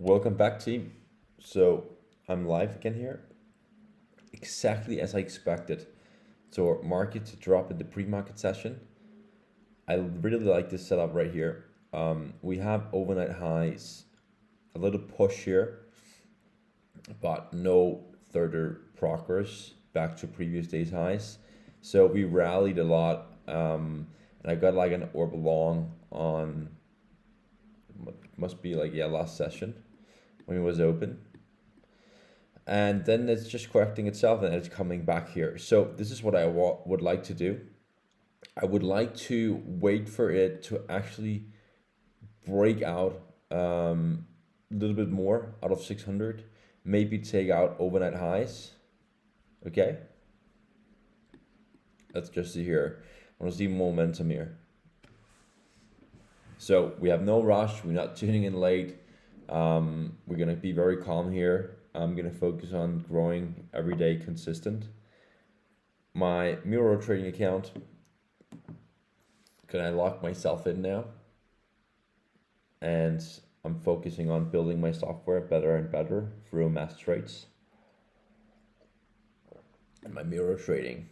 Welcome back, team. So I'm live again here, exactly as I expected. So our market to drop in the pre-market session. I really like this setup right here. We have overnight highs, a little push here, but no further progress back to previous day's highs. So we rallied a lot, and I got like an orb long on, must be like, yeah, last session when it was open. And then it's just correcting itself and it's coming back here. So this is what I would like to do. I would like to wait for it to actually break out a little bit more out of 600, maybe take out overnight highs. Okay, let's just see here. I want to see momentum here. So we have no rush. We're not tuning in late. We're gonna be very calm here. I'm gonna focus on growing every day consistent. My Miro trading account, can I lock myself in now? And I'm focusing on building my software better and better through mass trades and my Miro trading.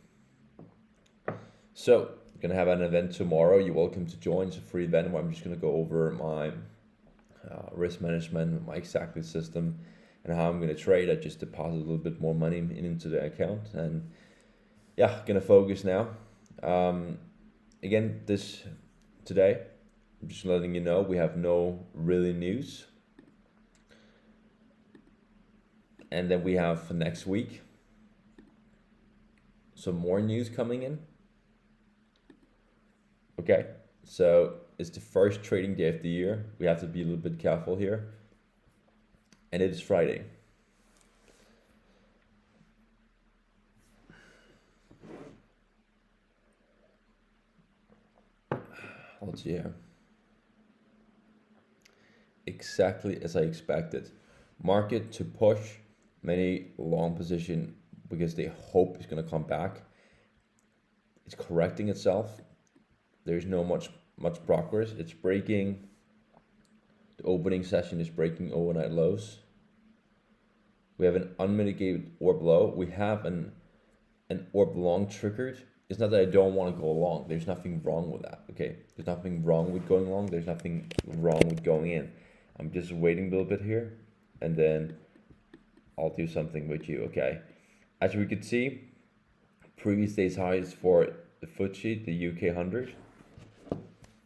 So I'm gonna have an event tomorrow. You're welcome to join. It's a free event where I'm just gonna go over my risk management, my exactly system, and how I'm going to trade. I just deposit a little bit more money into the account, and yeah, gonna focus now. Again, today, I'm just letting you know we have no really news, and then we have for next week some more news coming in. Okay, so it's the first trading day of the year. We have to be a little bit careful here, and it is Friday. Let's see here. Exactly as I expected. Market to push, many long position because they hope it's going to come back. It's correcting itself. There's no much progress. It's breaking. The opening session is breaking overnight lows. We have an unmitigated orb low. We have an orb long triggered. It's not that I don't want to go long. There's nothing wrong with that. Okay, there's nothing wrong with going long. There's nothing wrong with going in. I'm just waiting a little bit here, and then I'll do something with you. Okay, as we could see, previous day's highs for the FTSE, the UK 100,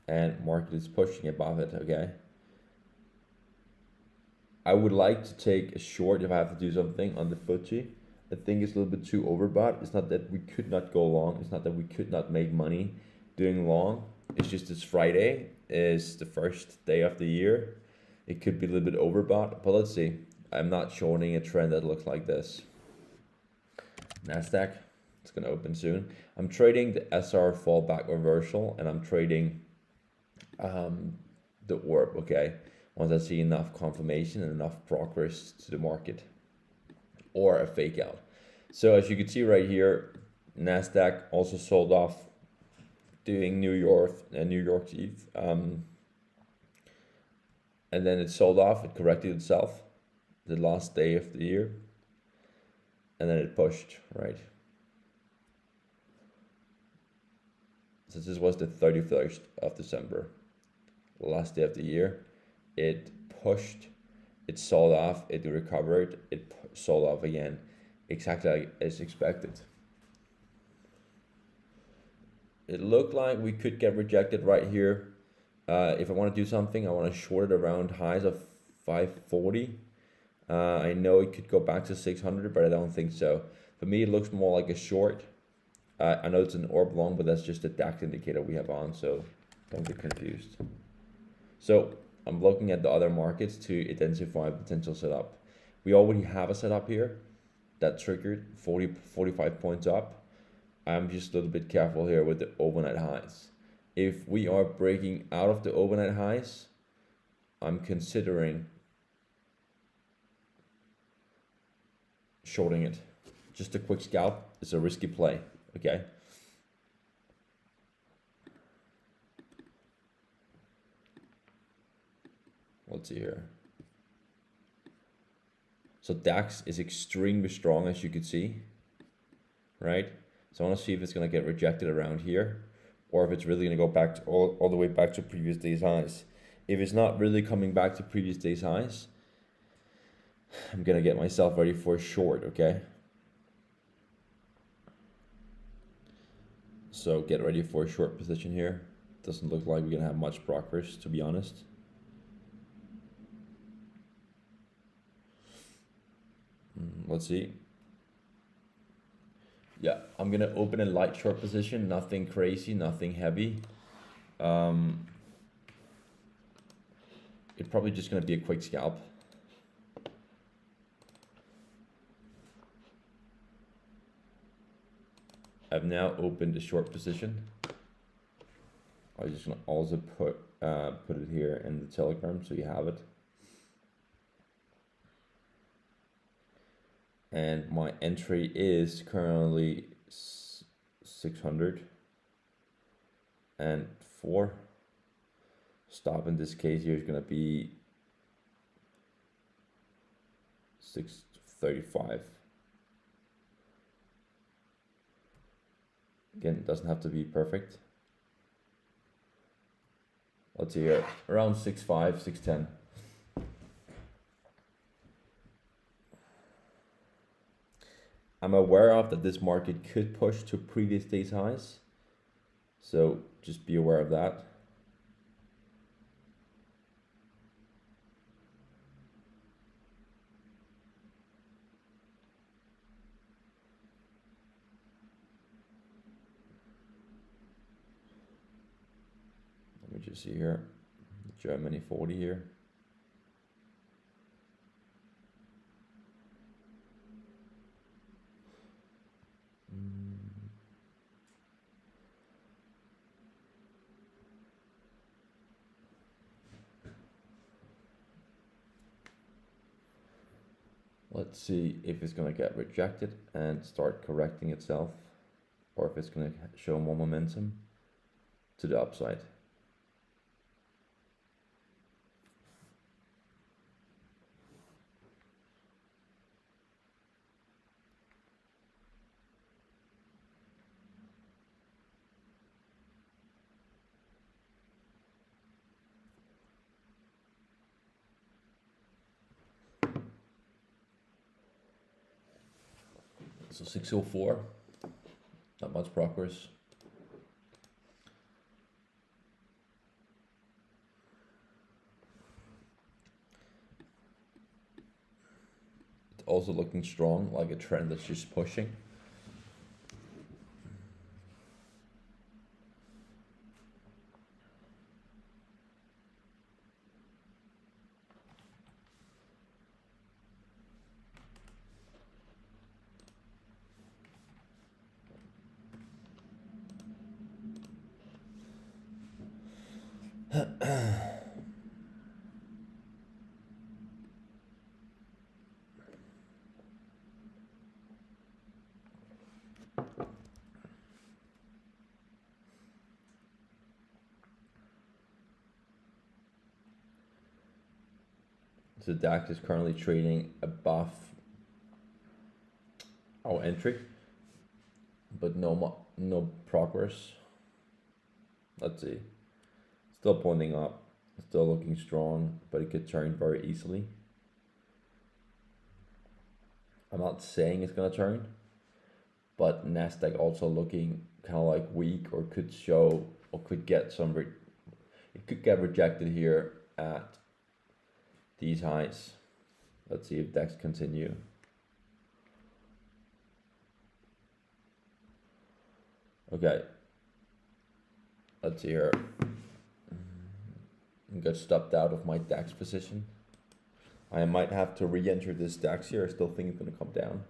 and market is pushing above it. Okay, I would like to take a short if I have to do something on the FTSE. I think it's a little bit too overbought. It's not that we could not go long. It's not that we could not make money doing long. It's just this Friday is the first day of the year. It could be a little bit overbought, but let's see. I'm not shorting a trend that looks like this. NASDAQ, it's gonna open soon. I'm trading the SR fallback reversal, and I'm trading the orb, okay? Once I see enough confirmation and enough progress to the market, or a fake out. So as you can see right here, NASDAQ also sold off doing New York's Eve. And then it sold off, it corrected itself the last day of the year, and then it pushed, right? So this was the 31st of December, the last day of the year. It pushed, it sold off, it recovered, it sold off again, exactly as expected. It looked like we could get rejected right here. If I want to do something, I want to short it around highs of 540. I know it could go back to 600, but I don't think so. For me, it looks more like a short. I know it's an orb long, but that's just a DAX indicator we have on, so don't get confused. So I'm looking at the other markets to identify potential setup. We already have a setup here that triggered 45 points up. I'm just a little bit careful here with the overnight highs. If we are breaking out of the overnight highs, I'm considering shorting it. Just a quick scalp. It's a risky play, okay? Let's see here. So DAX is extremely strong, as you could see, right? So I want to see if it's going to get rejected around here, or if it's really going to go back to all the way back to previous day's highs. If it's not really coming back to previous day's highs, I'm going to get myself ready for a short, okay? So get ready for a short position here. Doesn't look like we're going to have much progress, to be honest. Let's see. Yeah, I'm gonna open a light short position, nothing crazy, nothing heavy. It's probably just gonna be a quick scalp. I've now opened a short position. I'm just gonna also put it here in the Telegram so you have it. And my entry is currently 604. Stop in this case here is going to be 635. Again, it doesn't have to be perfect. Let's see here, around 6.5, 6.10. I'm aware of that this market could push to previous day's highs, so just be aware of that. Let me just see here, Germany 40 here. Let's see if it's going to get rejected and start correcting itself, or if it's going to show more momentum to the upside. So 604, not much progress. It's also looking strong, like a trend that's just pushing. So DAX is currently trading above our entry, but no progress. Let's see. Still pointing up, still looking strong, but it could turn very easily. I'm not saying it's gonna turn, but Nasdaq also looking kind of like weak, or could show, or could get some. It could get rejected here at these highs. Let's see if DAX continue. Okay. Let's see here. I got stopped out of my DAX position. I might have to re-enter this DAX here. I still think it's going to come down.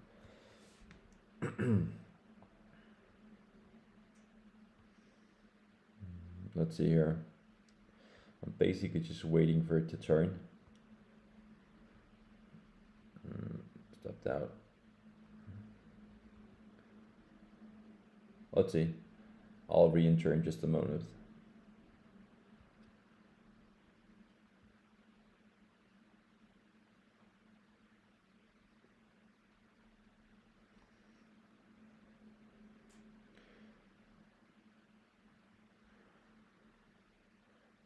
Let's see here. I'm basically just waiting for it to turn. Stopped out. Let's see. I'll re-enter in just a moment.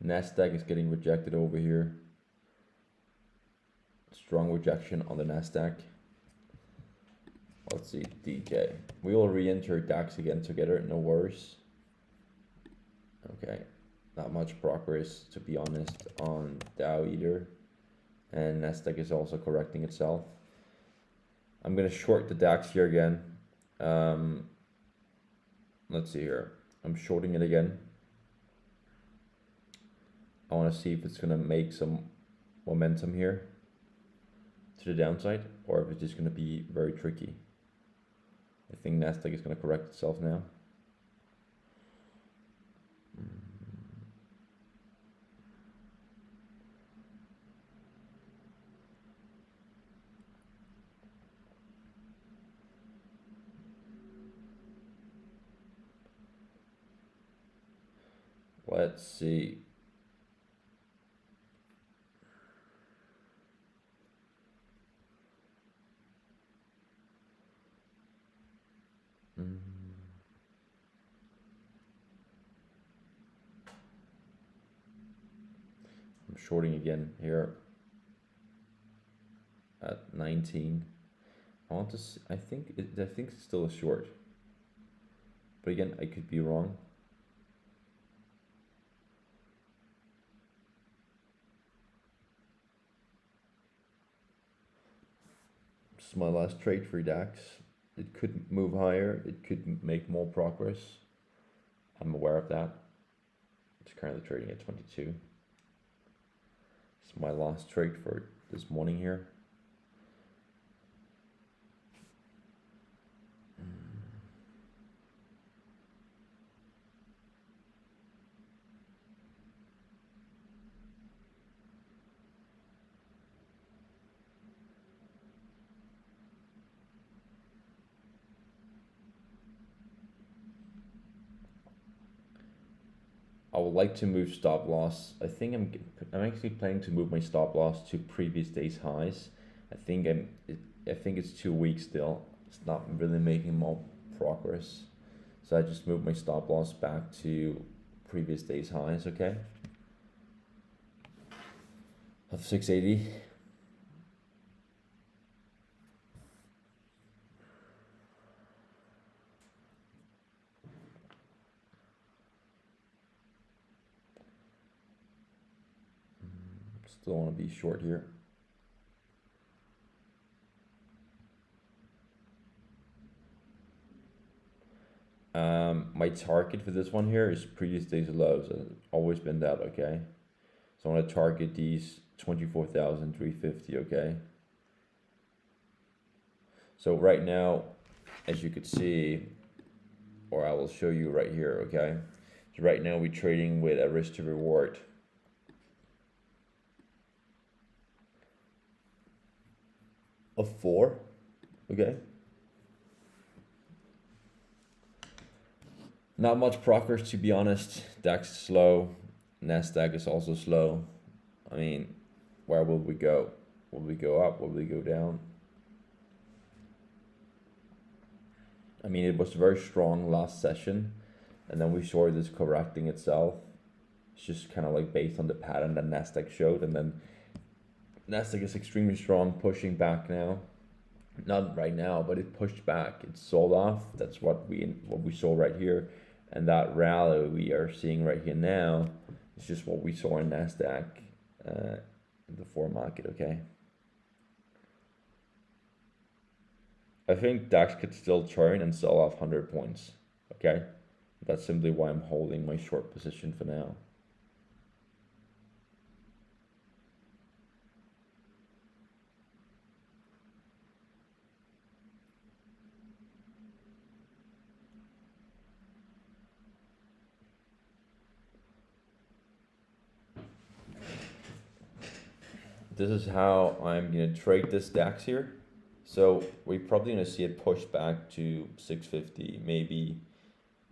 Nasdaq is getting rejected over here. Strong rejection on the Nasdaq. Let's see, DJ. We will re-enter DAX again together, no worries. Okay, not much progress to be honest on Dow either. And Nasdaq is also correcting itself. I'm gonna short the DAX here again. Let's see here. I'm shorting it again. I want to see if it's gonna make some momentum here to the downside, or if it's just gonna be very tricky. I think Nasdaq is gonna correct itself now. Let's see. I'm shorting again here at 19. I want to see, I think it's still a short, but again, I could be wrong. This is my last trade for DAX. It could move higher, it could make more progress. I'm aware of that. It's currently trading at 22. It's my last trade for this morning here. I would like to move stop loss. I think I'm actually planning to move my stop loss to previous day's highs. I think it's 2 weeks still. It's not really making more progress. So I just moved my stop loss back to previous day's highs, okay? Of 680. Still want to be short here. My target for this one here is previous day's lows. It's always been that, okay? So I want to target these 24,350, okay? So right now, as you could see, or I will show you right here, okay? So right now we're trading with a risk to reward of 4, okay? Not much progress, to be honest. DAX is slow. Nasdaq is also slow. I mean, where will we go? Will we go up? Will we go down? I mean, it was very strong last session, and then we saw this correcting itself. It's just kind of like based on the pattern that Nasdaq showed, and then Nasdaq is extremely strong, pushing back now. Not right now, but it pushed back. It sold off. That's what we saw right here. And that rally we are seeing right here now is just what we saw in Nasdaq, the 4 market, okay? I think DAX could still turn and sell off 100 points, okay? That's simply why I'm holding my short position for now. This is how I'm gonna trade this DAX here. So we're probably gonna see it push back to 650, maybe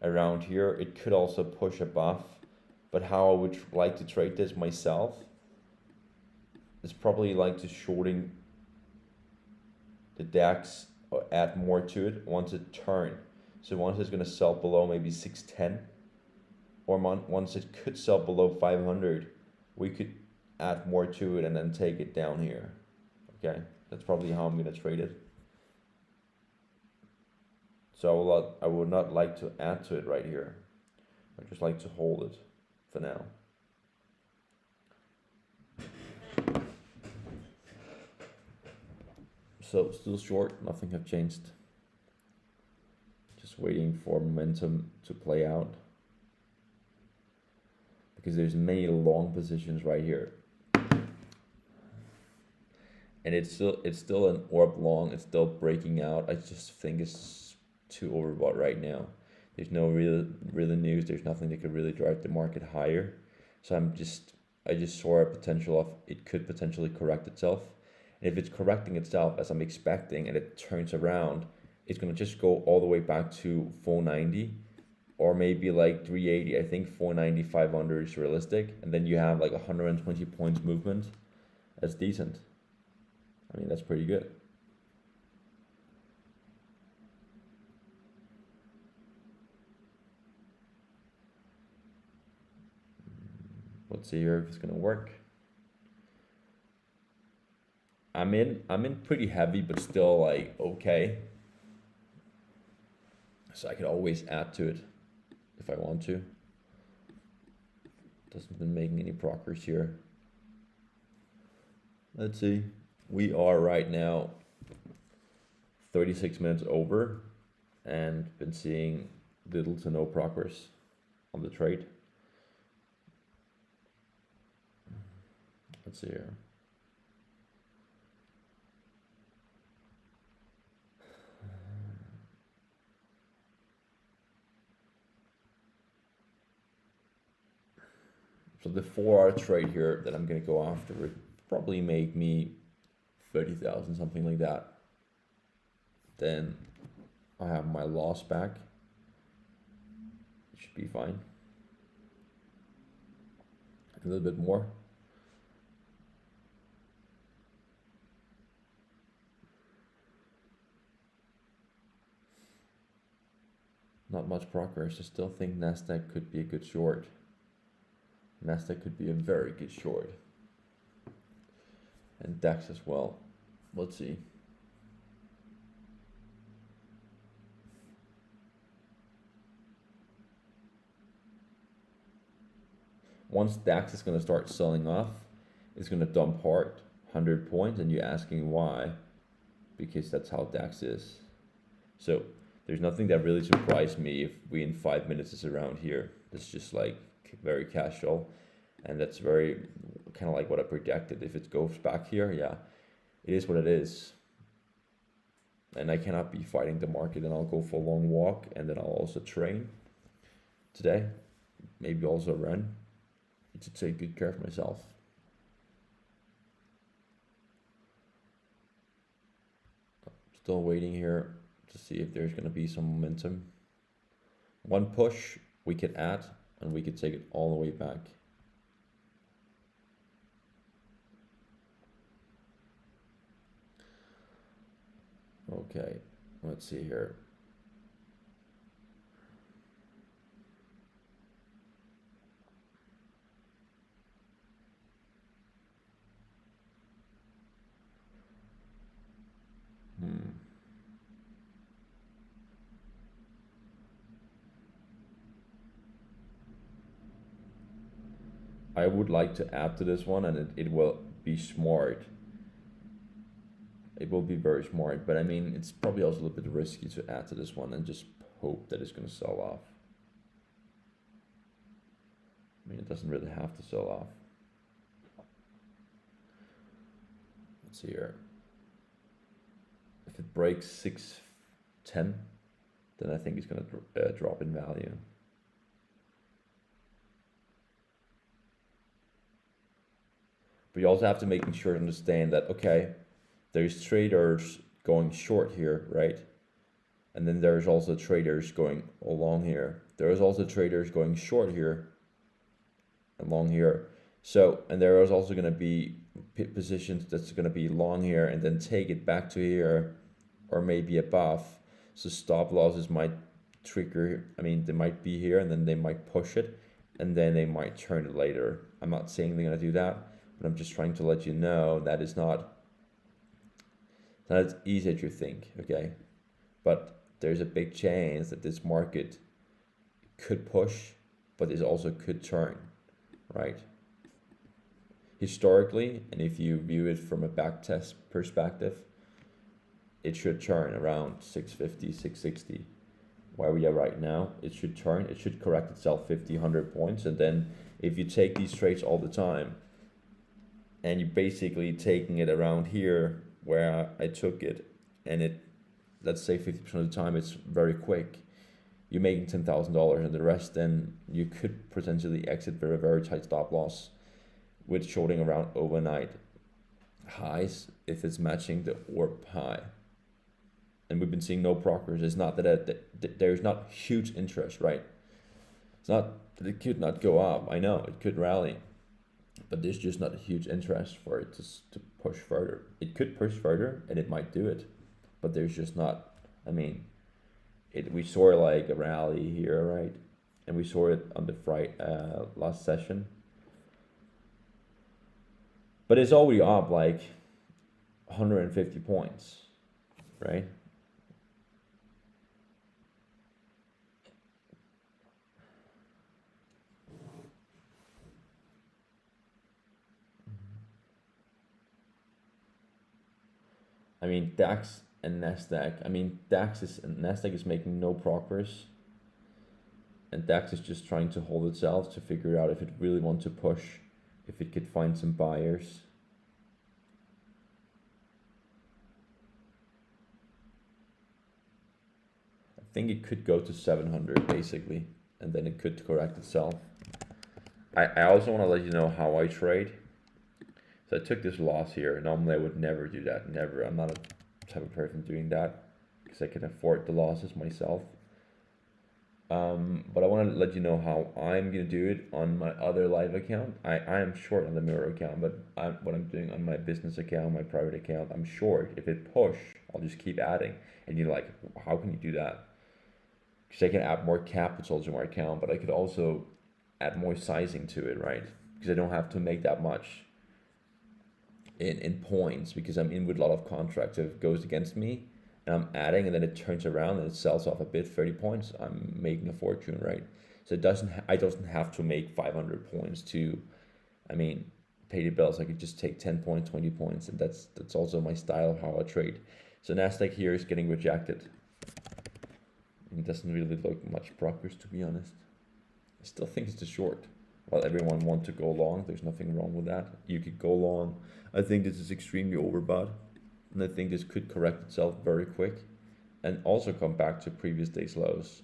around here. It could also push above, but how I would like to trade this myself is probably like to shorting the DAX or add more to it once it turns. So once it's gonna sell below maybe 610, or once it could sell below 500, we could add more to it and then take it down here. Okay, that's probably how I'm gonna trade it. So I would not like to add to it right here. I just like to hold it for now. So still short, nothing have changed. Just waiting for momentum to play out. Because there's many long positions right here. And it's still an orb long, it's still breaking out. I just think it's too overbought right now. There's no real news, there's nothing that could really drive the market higher. So I just saw a potential of it could potentially correct itself. And if it's correcting itself as I'm expecting and it turns around, it's gonna just go all the way back to 490 or maybe like 380. I think 490, 500 is realistic. And then you have like 120 points movement. That's decent. I mean, that's pretty good. Let's see here if it's gonna work. I'm in pretty heavy, but still like okay. So I could always add to it if I want to. Doesn't been making any progress here. Let's see. We are right now 36 minutes over and been seeing little to no progress on the trade. Let's see here. So the 4-hour trade here that I'm going to go after would probably make me 30,000, something like that. Then I have my loss back. It should be fine. A little bit more. Not much progress. I still think Nasdaq could be a good short. Nasdaq could be a very good short. And DAX as well. Let's see. Once DAX is going to start selling off, it's going to dump hard, 100 points, and you're asking why, because that's how DAX is. So there's nothing that really surprised me if we in 5 minutes is around here. It's just like very casual, and that's very kind of like what I projected. If it goes back here, yeah, it is what it is. And I cannot be fighting the market, and I'll go for a long walk, and then I'll also train today, maybe also run, to take good care of myself. Still waiting here to see if there's going to be some momentum. One push we could add, and we could take it all the way back. Okay, let's see here. I would like to add to this one, and it will be smart. It will be very smart, but I mean, it's probably also a little bit risky to add to this one and just hope that it's going to sell off. I mean, it doesn't really have to sell off. Let's see here. If it breaks 610, then I think it's going to drop in value. But you also have to make sure to understand that, okay, there's traders going short here, right? And then there's also traders going along here. There's also traders going short here and long here. So, and there is also going to be positions that's going to be long here and then take it back to here or maybe above. So stop losses might trigger, I mean, they might be here and then they might push it. and then they might turn it later. I'm not saying they're gonna do that, but I'm just trying to let you know that it's not as easy as you think, okay? But there's a big chance that this market could push, but it also could turn, right? Historically, and if you view it from a backtest perspective, it should turn around 650, 660. Where we are right now, it should turn, it should correct itself 50, 100 points. And then if you take these trades all the time, and you're basically taking it around here where I took it, and it, let's say 50% of the time, it's very quick. You're making $10,000, and the rest then you could potentially exit for a very tight stop loss with shorting around overnight highs if it's matching the orb high. And we've been seeing no progress. It's not that there's not huge interest, right? It's not that it could not go up. I know it could rally, but there's just not a huge interest for it to push further. It could push further, and it might do it, but there's just not. I mean, we saw like a rally here, right? And we saw it on the last session, but it's already up like 150 points, right? I mean, DAX and Nasdaq. I mean, Nasdaq is making no progress, and DAX is just trying to hold itself to figure out if it really wants to push, if it could find some buyers. I think it could go to 700 basically, and then it could correct itself. I also want to let you know how I trade. So I took this loss here. Normally I would never do that, never. I'm not a type of person doing that because I can afford the losses myself. But I want to let you know how I'm going to do it on my other live account. I am short on the mirror account, but what I'm doing on my business account, my private account, I'm short. If it push, I'll just keep adding. And you're like, how can you do that? Because I can add more capital to my account, but I could also add more sizing to it, right? Because I don't have to make that much in points, because I'm in with a lot of contracts. If it goes against me and I'm adding and then it turns around and it sells off a bit, 30 points, I'm making a fortune, right? So I don't have to make 500 points to, I mean, pay the bills. I could just take 10 points, 20 points, and that's also my style of how I trade. So Nasdaq here is getting rejected. It doesn't really look much progress, to be honest. I still think it's a short. While everyone wants to go long, there's nothing wrong with that. You could go long. I think this is extremely overbought, and I think this could correct itself very quick and also come back to previous day's lows.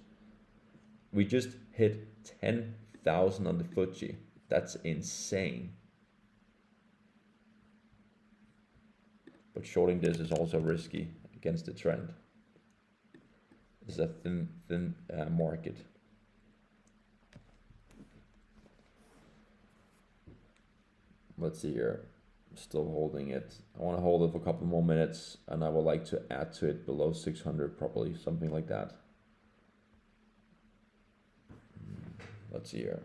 We just hit 10,000 on the FTSE. That's insane. But shorting this is also risky against the trend. It's a thin market. Let's see here. I'm still holding it. I want to hold it for a couple more minutes, and I would like to add to it below 600 probably, something like that. Let's see here.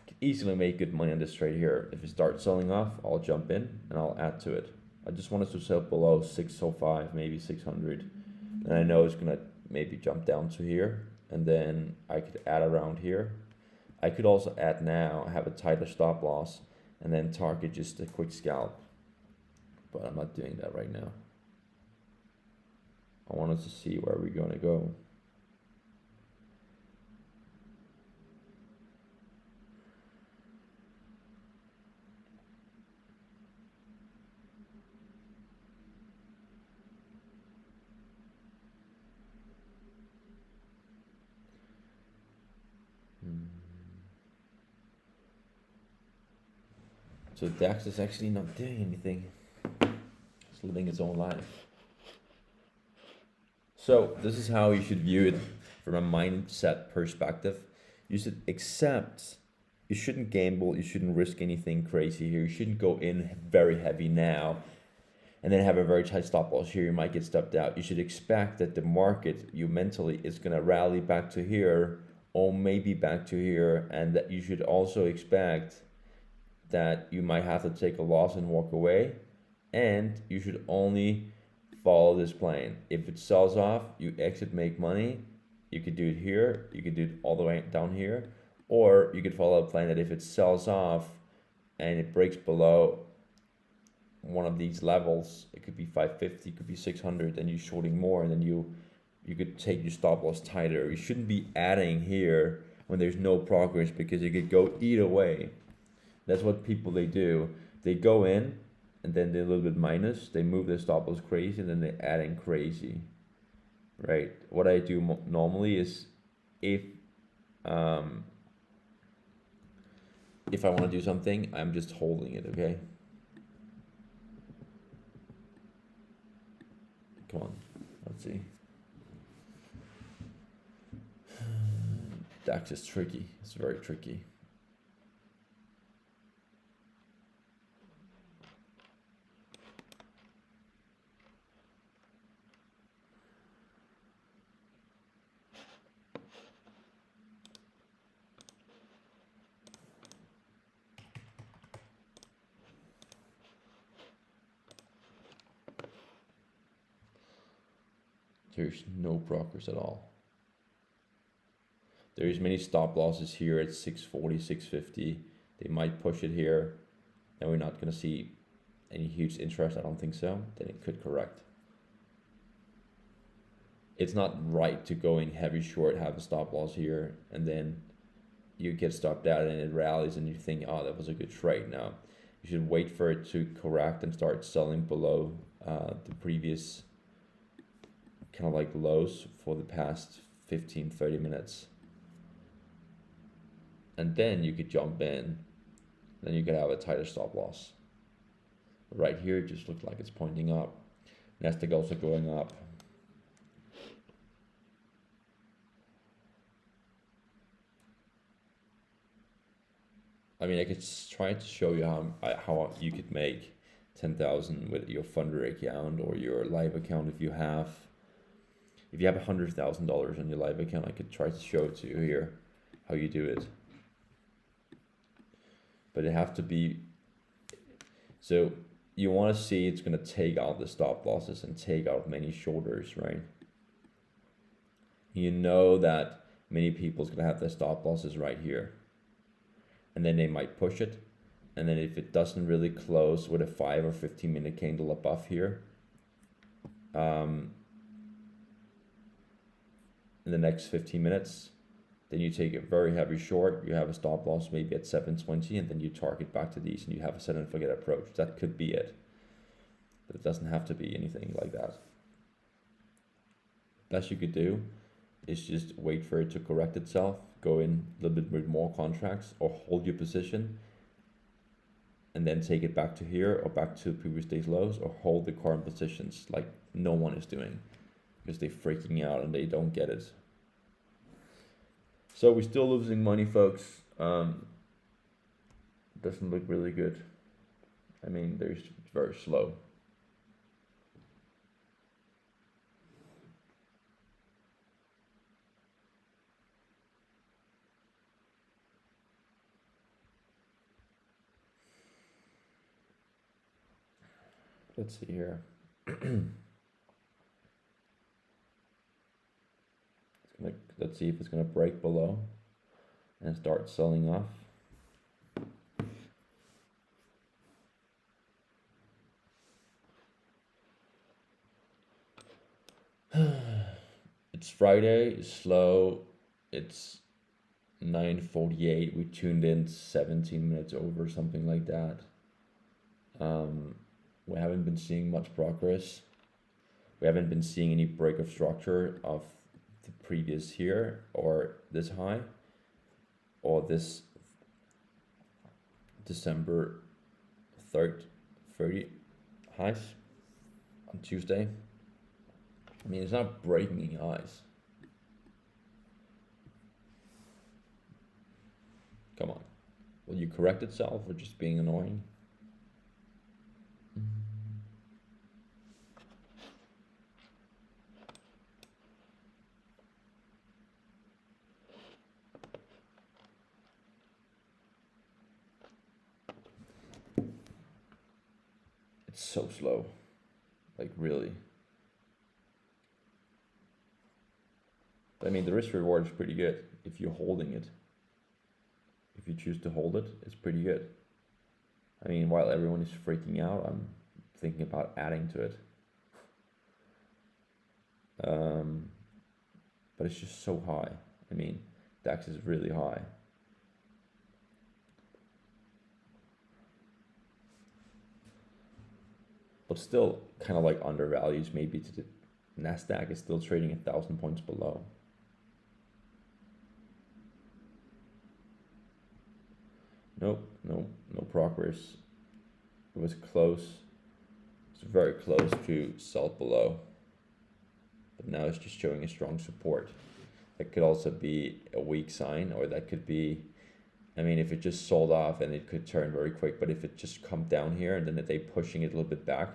Can easily make good money on this trade here. If it starts selling off, I'll jump in and I'll add to it. I just want us to sell below 605, maybe 600. And I know it's gonna maybe jump down to here, and then I could add around here. I could also add now, have a tighter stop loss, and then target just a quick scalp. But I'm not doing that right now. I want us to see where we're gonna go. So DAX is actually not doing anything. It's living its own life. So this is how you should view it from a mindset perspective. You should accept, you shouldn't gamble, you shouldn't risk anything crazy here. You shouldn't go in very heavy now and then have a very tight stop loss here. You might get stopped out. You should expect that the market, you mentally, is gonna rally back to here or maybe back to here, and that you should also expect that you might have to take a loss and walk away, and you should only follow this plane. If it sells off, you exit, make money. You could do it here, you could do it all the way down here, or you could follow a plane that if it sells off and it breaks below one of these levels, it could be 550, it could be 600, and you're shorting more, and then you could take your stop loss tighter. You shouldn't be adding here when there's no progress, because it could go either way. That's what people, they do. They go in and then they're a little bit minus, they move their stop loss crazy, and then they add in crazy, right? What I do normally is, if I want to do something, I'm just holding it, okay? Come on, let's see. DAX is tricky, it's very tricky. There's no progress at all. There's many stop losses here at 640, 650. They might push it here, and we're not gonna see any huge interest. I don't think so. Then it could correct. It's not right to go in heavy short, have a stop loss here, and then you get stopped out and it rallies and you think, oh, that was a good trade. Now, you should wait for it to correct and start selling below the previous kind of like lows for the past 15-30 minutes, and then you could jump in, then you could have a tighter stop loss. Right here it just looks like it's pointing up. Nasdaq also going up. I mean, I could try to show you how you could make 10,000 with your funder account or your live account. If you have $100,000 on your live account, I could try to show it to you here how you do it. But it have to be, so you want to see it's going to take out the stop losses and take out many shoulders, right? You know that many people's going to have their stop losses right here, and then they might push it, and then if it doesn't really close with a 5 or 15 minute candle above here, in the next 15 minutes, then you take a very heavy short, you have a stop loss maybe at 720, and then you target back to these and you have a set and forget approach. That could be it, but it doesn't have to be anything like that. Best you could do is just wait for it to correct itself, go in a little bit with more contracts, or hold your position and then take it back to here or back to previous day's lows, or hold the current positions like no one is doing, because they're freaking out and they don't get it. So we're still losing money, folks. Doesn't look really good. I mean, it's very slow. Let's see here. Let's see if it's gonna break below and start selling off. It's Friday, it's slow. It's 9:48. We tuned in 17 minutes over, something like that. We haven't been seeing much progress. We haven't been seeing any break of structure of the previous here, or this high, or this December 3rd 30 highs on Tuesday. I mean, it's not breaking any highs. Come on. Will you correct itself or just being annoying? It's so slow, like really. I mean, the risk reward is pretty good if you're holding it. If you choose to hold it, it's pretty good. I mean, while everyone is freaking out, I'm thinking about adding to it. But it's just so high. I mean, DAX is really high. But still kind of like undervalues maybe to the NASDAQ is still trading 1,000 points below. Nope, no progress. It was close. It's very close to sell below. But now it's just showing a strong support. That could also be a weak sign, or that could be, I mean, if it just sold off and it could turn very quick, but if it just come down here and then they pushing it a little bit back,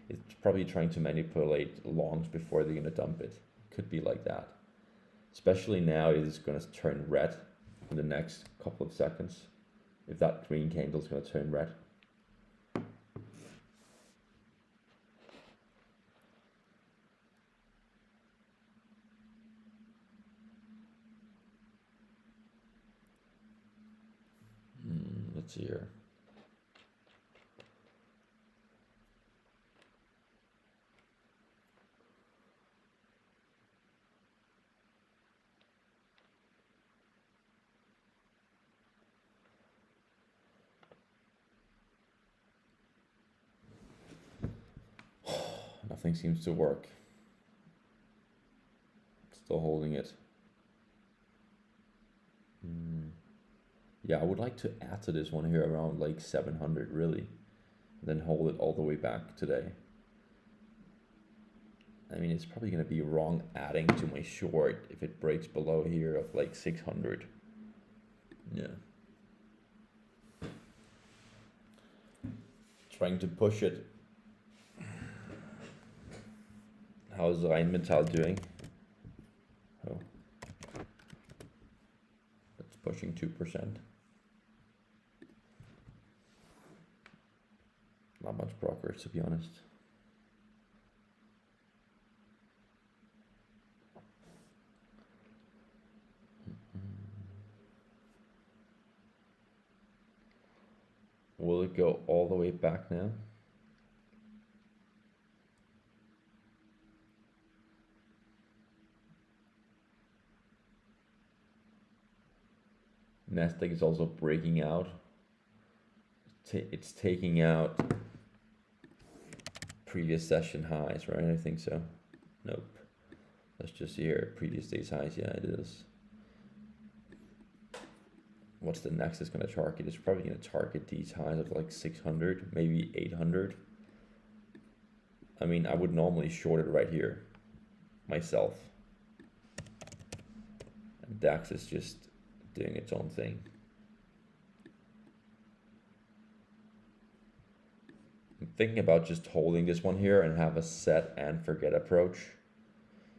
it's probably trying to manipulate longs before they're gonna dump it. Could be like that. Especially now, it is gonna turn red in the next couple of seconds. If that green candle is gonna turn red. Let's see here. Nothing seems to work. Still holding it. Yeah, I would like to add to this one here around like 700 really. Then hold it all the way back today. I mean, it's probably going to be wrong adding to my short if it breaks below here of like 600. Yeah. Trying to push it. How's Rheinmetall doing? Oh. That's pushing 2%. Not much progress, to be honest. Will it go all the way back now? Nasdaq is also breaking out. It's taking out previous session highs, right? I think so. Nope. Let's just see here. Previous day's highs. Yeah, it is. What's the next it's going to target? It's probably going to target these highs of like 600, maybe 800. I mean, I would normally short it right here myself. And DAX is just doing its own thing. I'm thinking about just holding this one here and have a set and forget approach,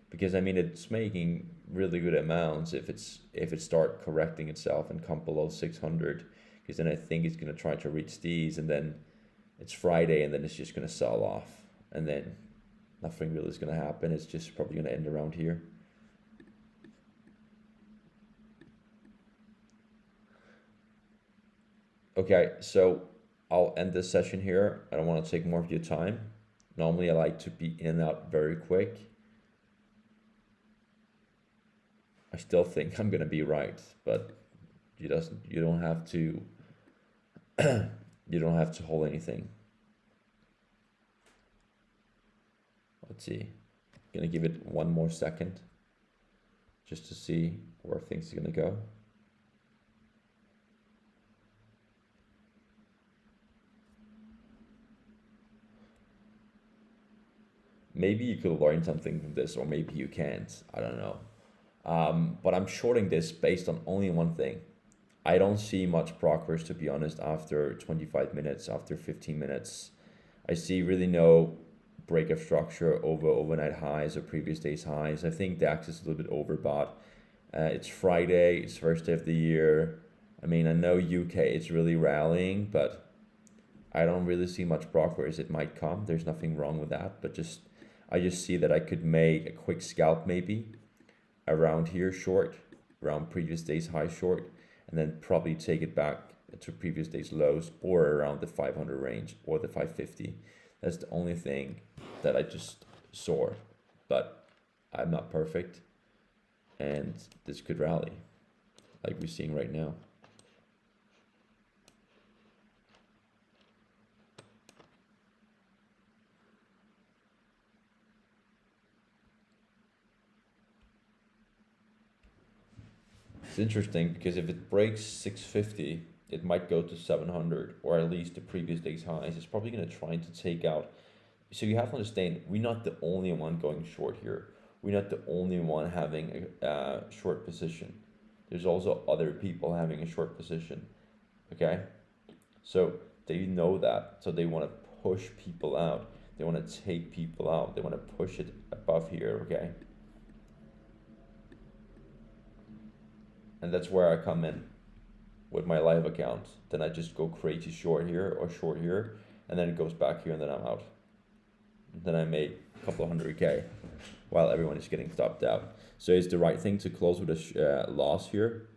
because I mean it's making really good amounts if it start correcting itself and come below 600, because then I think it's going to try to reach these, and then it's Friday and then it's just going to sell off, and then nothing really is going to happen. It's just probably going to end around here. Okay, so I'll end this session here. I don't want to take more of your time. Normally I like to be in and out very quick. I still think I'm gonna be right, but you don't have to you don't have to hold anything. Let's see. Gonna give it one more second just to see where things are gonna go. Maybe you could learn something from this, or maybe you can't. I don't know. But I'm shorting this based on only one thing. I don't see much progress, to be honest, after 25 minutes, after 15 minutes. I see really no break of structure over overnight highs or previous day's highs. I think DAX is a little bit overbought. It's Friday, it's first day of the year. I mean, I know UK is really rallying, but I don't really see much progress. It might come. There's nothing wrong with that, but I just see that I could make a quick scalp maybe around here short, around previous day's high short, and then probably take it back to previous day's lows or around the 500 range or the 550. That's the only thing that I just saw, but I'm not perfect, and this could rally like we're seeing right now. It's interesting because if it breaks 650, it might go to 700 or at least the previous day's highs. It's probably going to try to take out. So you have to understand, we're not the only one going short here. We're not the only one having a short position. There's also other people having a short position. Okay, so they know that, so they want to push people out. They want to take people out. They want to push it above here. Okay. And that's where I come in with my live account. Then I just go crazy short here or short here, and then it goes back here, and then I'm out. Then I made a couple of 100K while everyone is getting stopped out. So is the right thing to close with a loss here?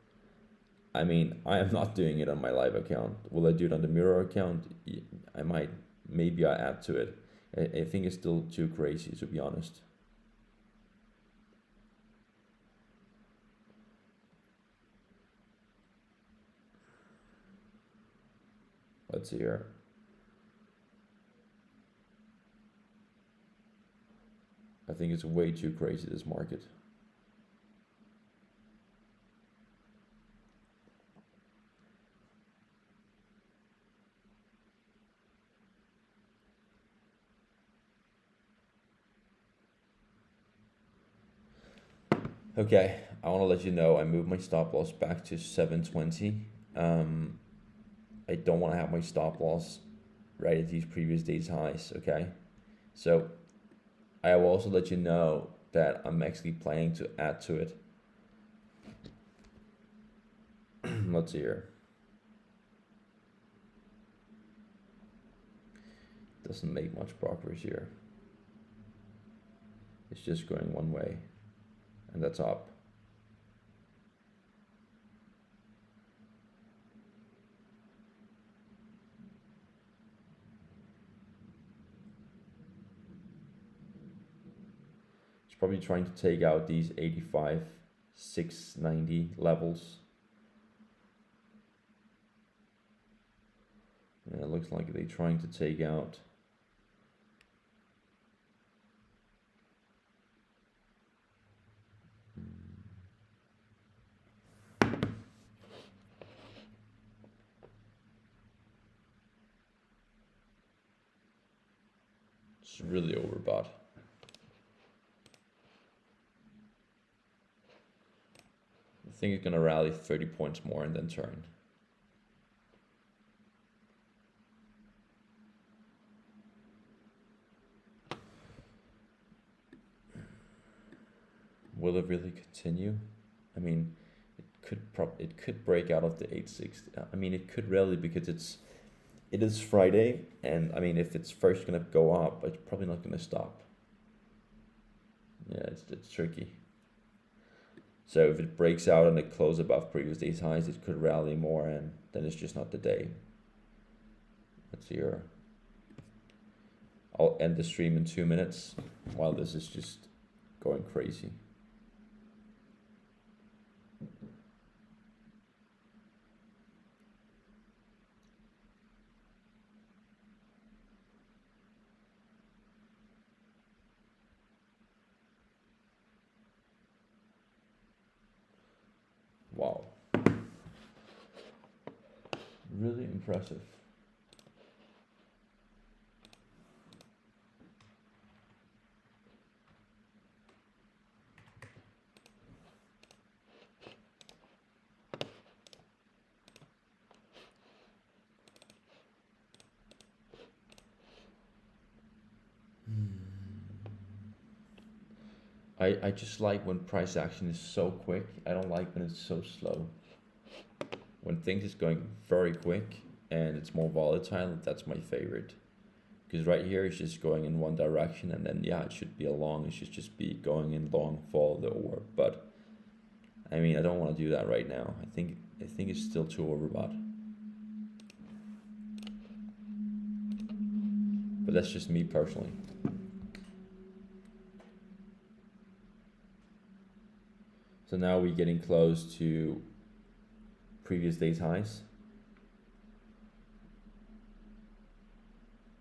I mean, I am not doing it on my live account. Will I do it on the mirror account? I might. Maybe I add to it. I think it's still too crazy, to be honest. Let's see here. I think it's way too crazy, this market. Okay, I want to let you know I moved my stop loss back to 720. I don't want to have my stop loss right at these previous days highs, okay? So I will also let you know that I'm actually planning to add to it. Let's see here. Doesn't make much progress here. It's just going one way, and that's up. Probably trying to take out these 85, 690 levels. And it looks like they're trying to take out it's really overbought. I think it's gonna rally 30 points more and then turn. Will it really continue? I mean, it could break out of the 860. I mean, it could rally because it is Friday, and I mean, if it's first gonna go up, it's probably not gonna stop. Yeah, it's tricky. So if it breaks out and it closes above previous day's highs, it could rally more, and then it's just not the day. Let's see here. I'll end the stream in 2 minutes while this is just going crazy. Wow. Really impressive. I just like when price action is so quick. I don't like when it's so slow. When things is going very quick and it's more volatile, that's my favorite. Because right here it's just going in one direction, and then yeah, it should be a long. It should just be going in long, follow the orb. But I mean, I don't want to do that right now. I think it's still too overbought. But that's just me personally. So now we're getting close to previous day's highs.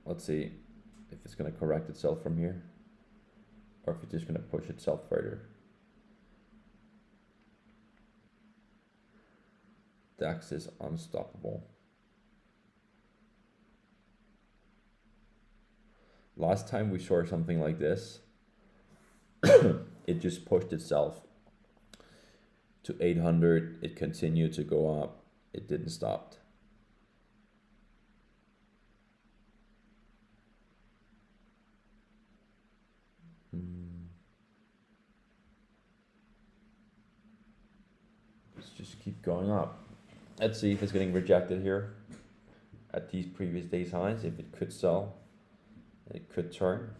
Let's see if it's going to correct itself from here, or if it's just going to push itself further. DAX is unstoppable. Last time we saw something like this, it just pushed itself to 800. It continued to go up. It didn't stop. Let's just keep going up. Let's see if it's getting rejected here at these previous days highs. If it could sell, it could turn.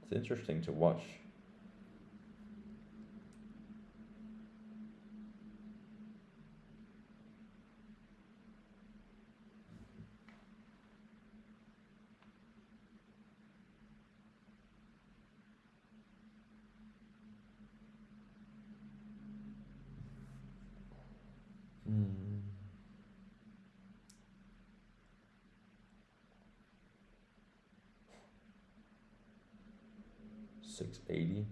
It's interesting to watch. $680.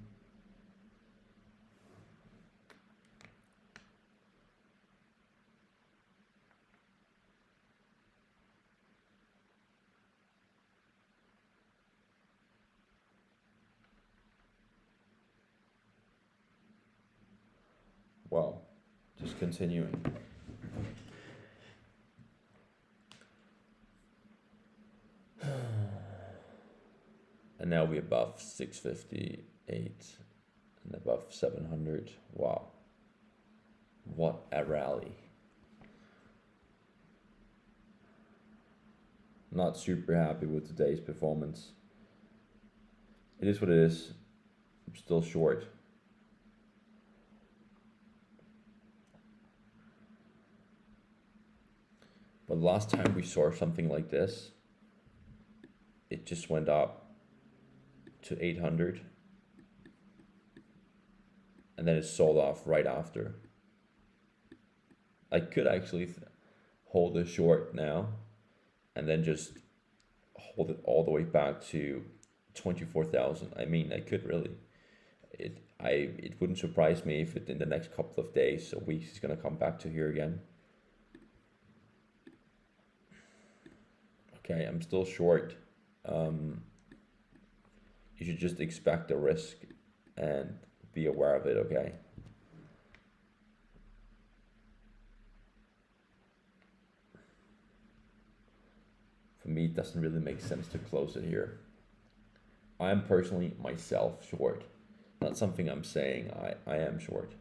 Wow, just continuing. And now we're above 658 and above 700. Wow. What a rally. Not super happy with today's performance. It is what it is. I'm still short. But last time we saw something like this, it just went up to 800 and then it sold off right after. I could actually hold a short now and then just hold it all the way back to 24,000. I mean, I could really. It wouldn't surprise me if it in the next couple of days or weeks is going to come back to here again. Okay, I'm still short. You should just expect the risk and be aware of it, okay? For me, it doesn't really make sense to close it here. I am personally myself short. Not something I'm saying, I am short.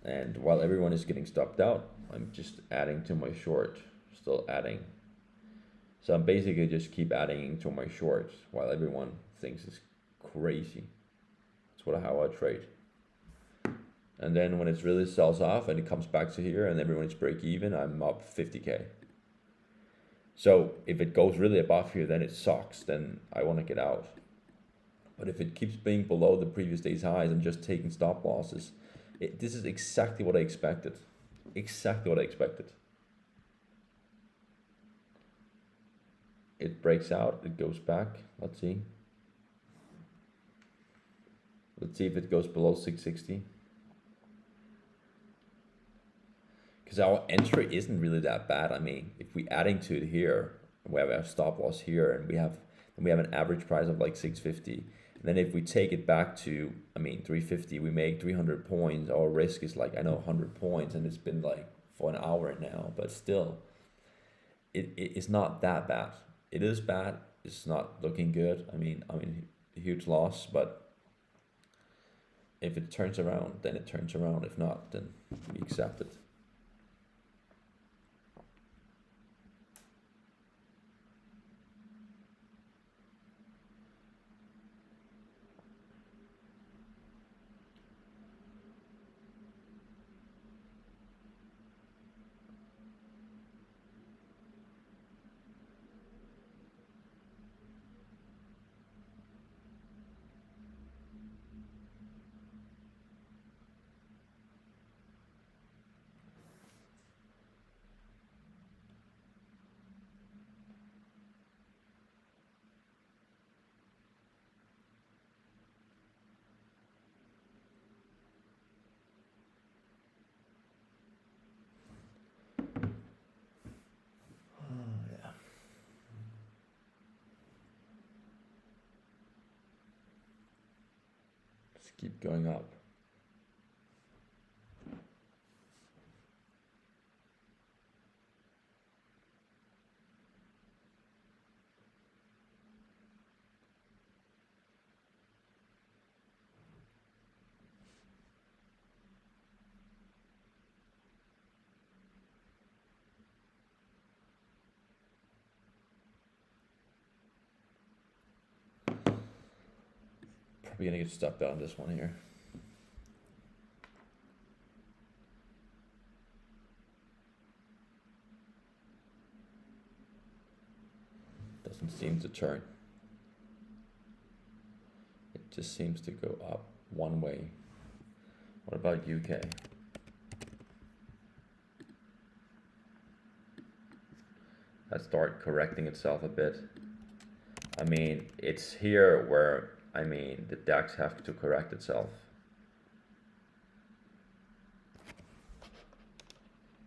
And while everyone is getting stopped out, I'm just adding to my short, still adding. So I'm basically just keep adding to my shorts while everyone thinks it's crazy. That's how I trade. And then when it really sells off and it comes back to here and everyone's break even, I'm up 50K. So if it goes really above here, then it sucks. Then I want to get out. But if it keeps being below the previous day's highs and just taking stop losses, this is exactly what I expected. Exactly what I expected. It breaks out, it goes back. Let's see. Let's see if it goes below 660. Because our entry isn't really that bad. I mean, if we're adding to it here, we have a stop loss here, and we have an average price of like 650. And then if we take it back to, 350, we make 300 points. Our risk is like, 100 points, and it's been like for an hour now, but still. it's not that bad. It is bad. It's not looking good. I mean, huge loss. But if it turns around, then it turns around. If not, then we accept it. Yeah. Just keep going up. Probably gonna get stuck on this one here. Doesn't seem to turn. It just seems to go up one way. What about UK? Let's start correcting itself a bit. I mean, it's here where, I mean, the DAX have to correct itself.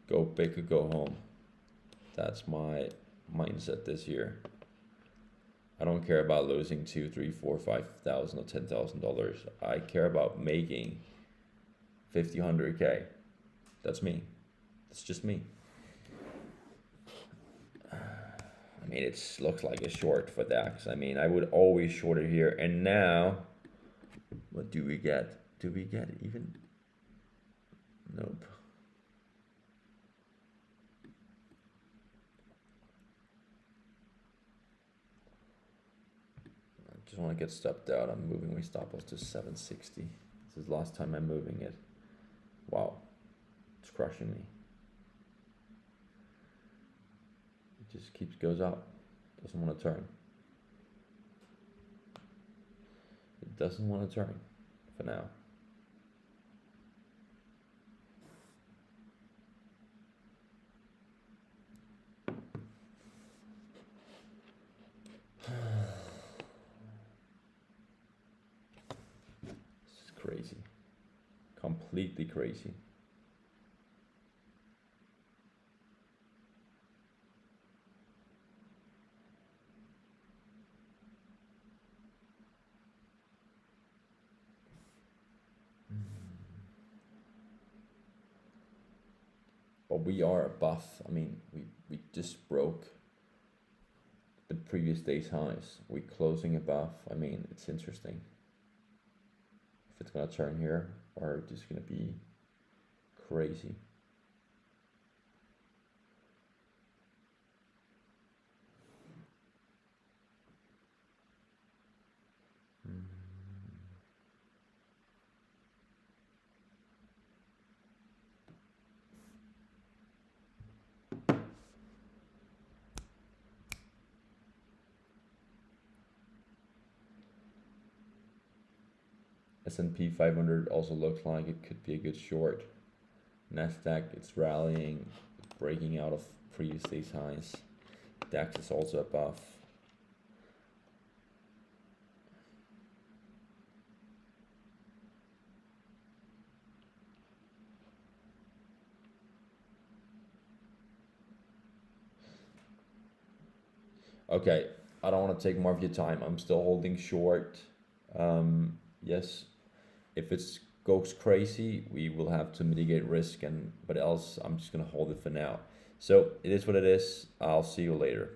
Go big or go home. That's my mindset this year. I don't care about losing $2,000, $3,000, $4,000, $5,000 or $10,000. I care about making 50, 100K. That's me. That's just me. I mean, it looks like a short for DAX. I mean, I would always short it here. And now, what do we get? Do we get even? Nope. I just want to get stopped out. I'm moving my stop loss to 760. This is the last time I'm moving it. Wow. It's crushing me. Just goes up, doesn't want to turn. It doesn't want to turn for now. This is crazy, completely crazy. But we are above. I mean, we just broke the previous day's highs. We're closing above. I mean, it's interesting if it's gonna turn here or just gonna be crazy. S&P 500 also looks like it could be a good short. Nasdaq, it's rallying, breaking out of previous day's highs. DAX is also above. Okay, I don't want to take more of your time. I'm still holding short. Yes, if it's goes crazy, we will have to mitigate risk, and but else I'm just gonna hold it for now. So it is what it is. I'll see you later.